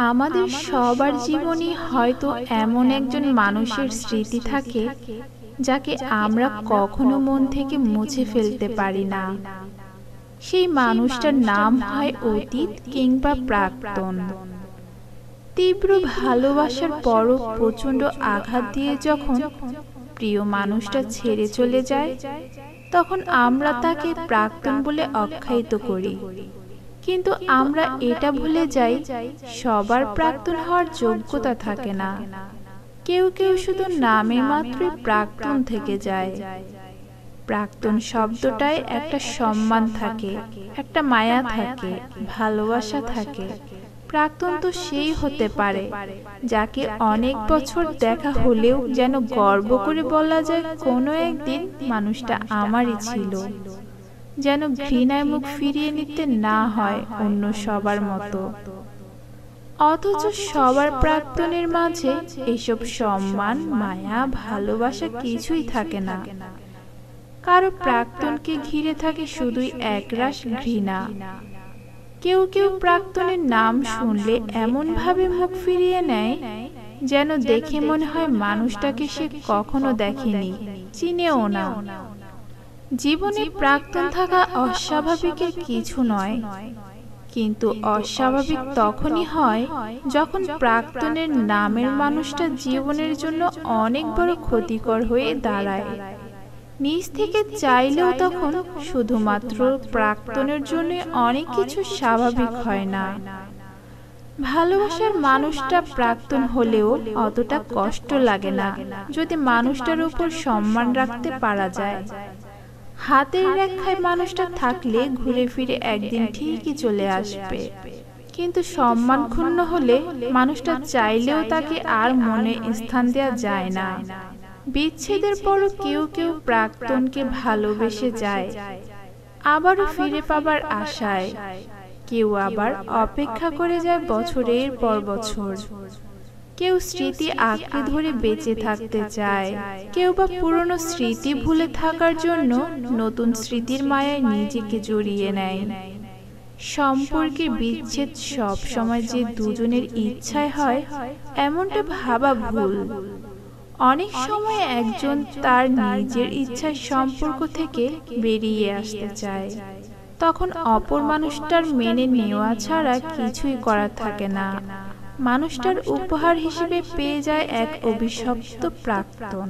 আমাদের সবার জীবনে হয়তো এমন একজন মানুষের স্মৃতি থাকে যাকে আমরা কখনো মন থেকে মুছে ফেলতে পারি না। সেই মানুষটার নাম হয় অতীত কিংবা প্রাক্তন। তীব্র ভালোবাসার পরও প্রচণ্ড আঘাত দিয়ে যখন প্রিয় মানুষটা ছেড়ে চলে যায়, তখন আমরা তাকে প্রাক্তন বলে আখ্যায়িত করি। কিন্তু আমরা এটা ভুলে যাই, সবার প্রাক্তন হওয়ার যোগ্যতা থাকে না। কেউ কেউ শুধু নামে মাত্রই প্রাক্তন থেকে যায়। প্রাক্তন শব্দটায় একটা সম্মান থাকে, একটা মায়া থাকে, ভালোবাসা থাকে। প্রাক্তন তো সেই হতে পারে যাকে অনেক বছর দেখা হলেও যেন গর্ব করে বলা যায় কোনো একদিন মানুষটা আমারই ছিল, যেন ঘৃণায় মুখ ফিরিয়ে নিতে না হয় অন্য সবার মতো। অথচ সবার প্রাক্তনের মাঝে এসব সম্মান, মায়া, ভালোবাসা কিছুই থাকে না। কারো প্রাক্তনকে ঘিরে থাকে শুধুই একরাশ ঘৃণা। কেউ কেউ প্রাক্তনের নাম শুনলে এমন ভাবে মুখ ফিরিয়ে নেয় যেন দেখে মনে হয় মানুষটাকে সে কখনো দেখেনি, চিনেও না। জীবনে প্রাক্তন থাকা অস্বাভাবিকের কিছু নয়, কিন্তু অস্বাভাবিক তখনই হয় যখন প্রাক্তনের নামের মানুষটা জীবনের জন্য অনেক বড় ক্ষতিকর হয়ে দাঁড়ায়। নিজ থেকে চাইলেও তখন শুধুমাত্র প্রাক্তনের জন্য অনেক কিছু স্বাভাবিক হয় না। ভালোবাসার মানুষটা প্রাক্তন হলেও অতটা কষ্ট লাগে না যদি মানুষটার উপর সম্মান রাখতে পারা যায়। হাতের রেখায় মানুষটা থাকলে ঘুরে ফিরে একদিন ঠিকই চলে আসবে, কিন্তু সম্মান ক্ষুণ্ণ হলে মানুষটা চাইলেও তাকে আর মনে স্থান দেওয়া যায় না। বিচ্ছেদের পরও কেউ কেউ প্রাক্তনকে ভালোবেসে যায়, আবারও ফিরে পাবার আশায়। কেউ আবার অপেক্ষা করে যায় বছরের পর বছর। কেউ স্মৃতি আঁকড়ে ধরে বেঁচে থাকতে চায়, কেউ বা পুরনো স্মৃতি ভুলে থাকার জন্য নতুন স্মৃতির মায়ায় নিজেকে জড়িয়ে নেয়। সম্পর্কের বিচ্ছেদ সব সময় যে দুজনের ইচ্ছায় হয় এমনটা ভাবা ভুল। অনেক সময় একজন তার নিজের ইচ্ছায় সম্পর্ক থেকে বেরিয়ে আসতে চায়, তখন অপর মানুষটার মেনে নেওয়া ছাড়া কিছুই করার থাকে না। মানুষটার উপহার হিসেবে পেয়ে যায় এক অভিশপ্ত প্রাক্তন।